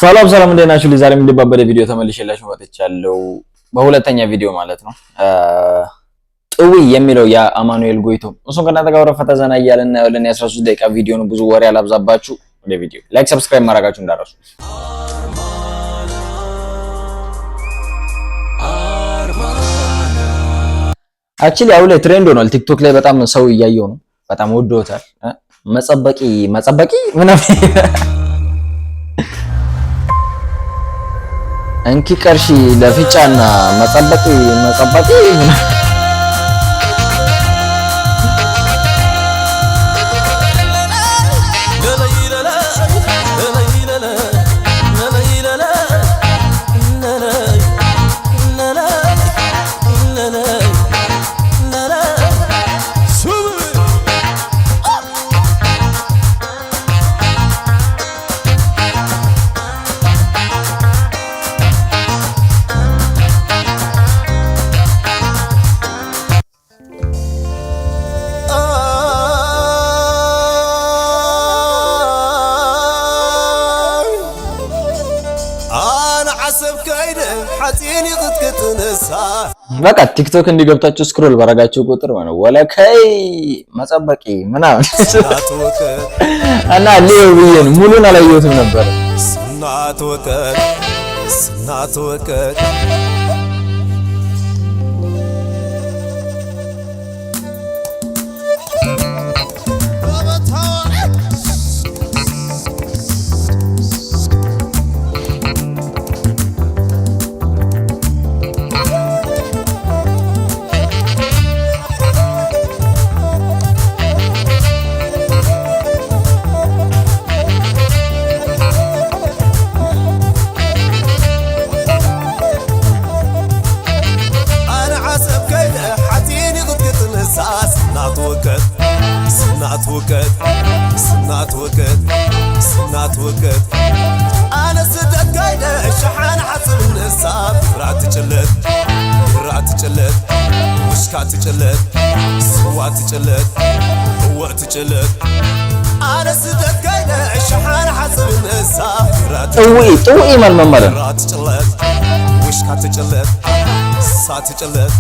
ሰላም ሰላም እንደናችሁ ዛሬም እንደባበደ ቪዲዮ ተመልሼላችሁ መጥቻለሁ። በሁለተኛ ቪዲዮ ማለት ነው። ጥዊ የሚለው የአማኑኤል ጎይቶም እሱን ከእናንተ ጋር ወረፈታ ዘና እያልን እናያለን። የ13 ደቂቃ ቪዲዮ ነው። ብዙ ወሬ አላብዛባችሁ። ወደ ቪዲዮ ላይክ ሰብስክራይብ ማድረጋችሁ እንዳትረሱ። አክቹሊ አሁን ላይ ትሬንድ ሆኗል። ቲክቶክ ላይ በጣም ሰው እያየው ነው። በጣም ወዶታል። መጸበቂ ምናምን እንኪ ቀርሺ ለፍጫና መጸበቂ በቃ ቲክቶክ እንዲገብታችሁ ስክሮል ባረጋችሁ ቁጥር ማለት ወለከይ መጸበቂ ምናምን እና ሊዮ ብዬን ሙሉን አላየሁትም ነበር። ስናት ወቀት سنات وقت أنا سدت قايدة شحن حسب النساب رعت جلد وشكات جلد سوات جلد وقت جلد أنا سدت قايدة شحن حسب النساب طوي من ممر رعت جلد وشكات جلد سات جلد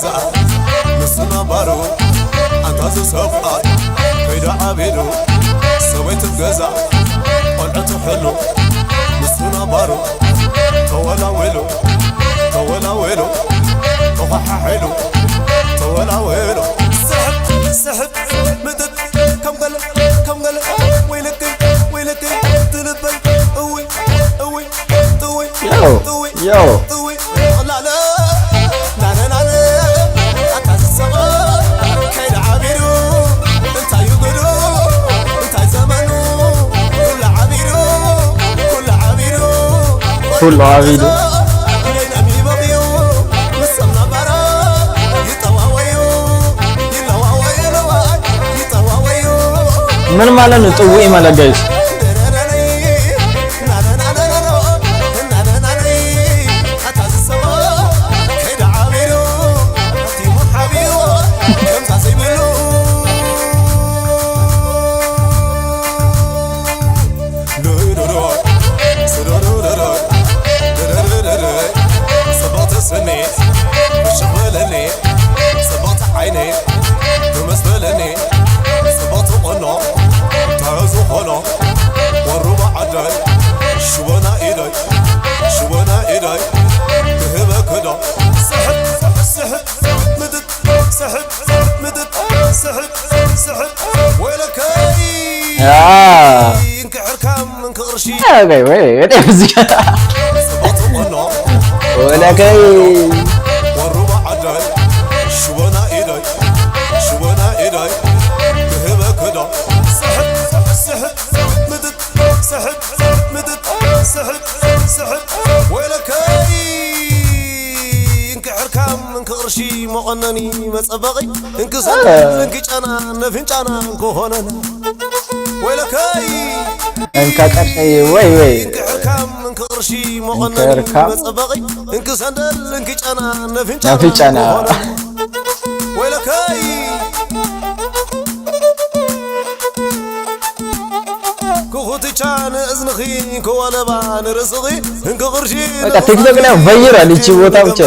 تجزع مسنا بارو أنت زسفاي كيدا عبيدو سويت تجزع قلعت حلو مسنا بارو تولا ويلو تولا ويلو طفح حلو تولا ويلو سحب سحب مدد كم قل ويلك ويلك تلبي قوي قوي قوي قوي يو قوي لا لا لا لا لا أتسمع كيد عبيرو انت يقولو انت زمنو كل عبيرو كل عبيرو كل عبيرو من مالنا طوي مالا جايز اوكي وين ولا كاي والربع عدل شونا ايدي شونا ايدي بهبه كده سحب سحب مدد سحب مدد سحب سحب ولا كاي انكحر كام من كرشي مقنني مصبغي انكسر انكጫና ነፍንጫና እንኮሆነና ولا كاي انك قرشي وي كم من كرشي مقنن مصبغي انك سندل انكጫና نفنጫنا ولا كاي كوخت چان اذنخي كولبان رسغي انك قرشي بقى تيك توك ላይ ቫይራል እቺ ቦታ ብቻ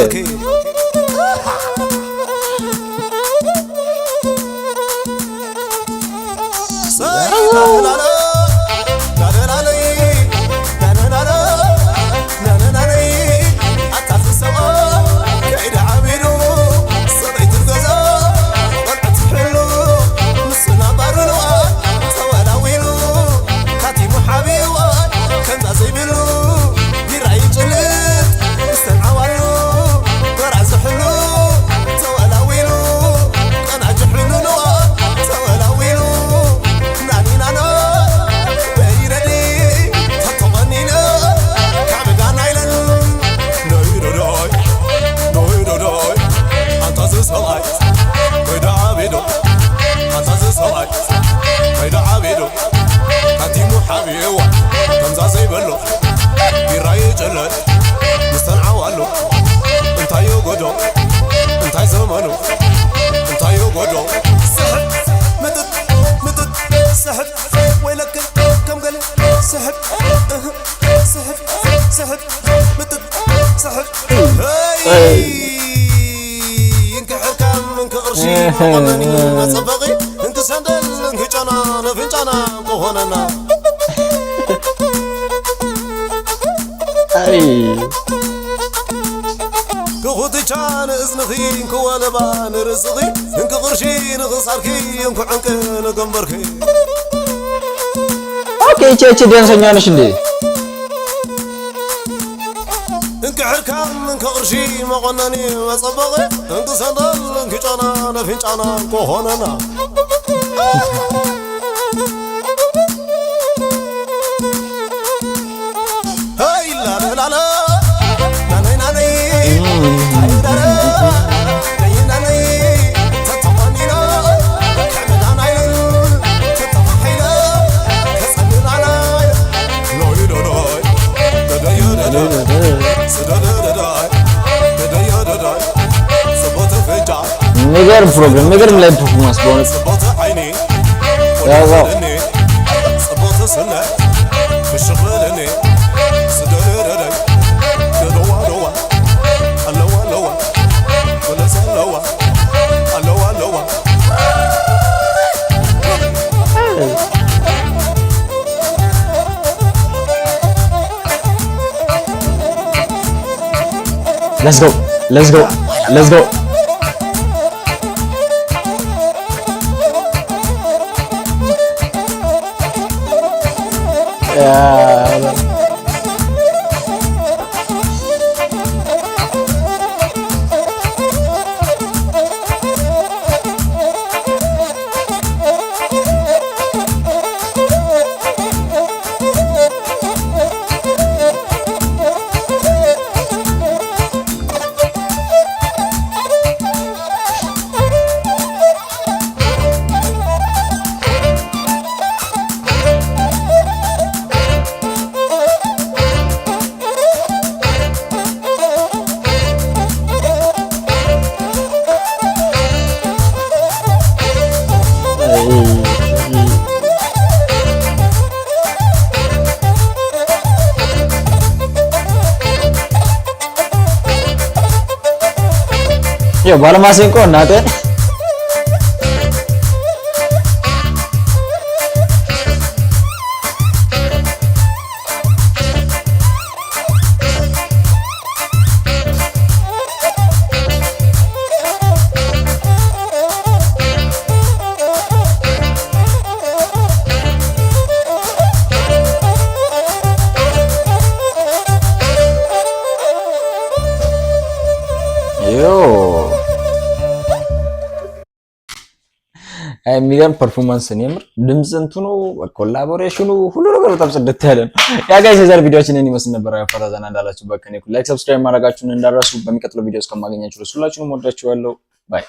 انت سندل انكጫና ነፍንጫና እንኮሆነና اي كوخت چان اذنخي كولبان رسغي انك قرشي نخساركي انك عنك نغمبركي اوكي ቼቼ ዳንሰኛ ነሽ እንዴ انك حركام انك قرشي مقنني مصبغي انك سندل انكጫና ነፍንጫና እንኮሆነና هاي لا لا لا نجرب بروجرام نجرب لايف برفورمانس بونس يا الله صبوت سنة في الشغلاني صدرني دوا دوا اللوا لوا ولا سلوا let's go let's go let's go Yo, ባለማሲንቆ እናቴ የሚገርም ፐርፎርማንስ ነው። የምር ድምጽ እንትኑ ኮላቦሬሽኑ ሁሉ ነገር በጣም ጽድት ያለ ነው። ያ ጋይስ የዛሬ ቪዲዮአችንን ይመስል ነበር። ያፈራ ዘና እንዳላችሁ በከኔ ላይክ ሰብስክራይብ ማድረጋችሁን እንዳረሱ። በሚቀጥለው ቪዲዮ እስከማገኛችሁ ሁላችሁንም ወዳችኋለሁ። ባይ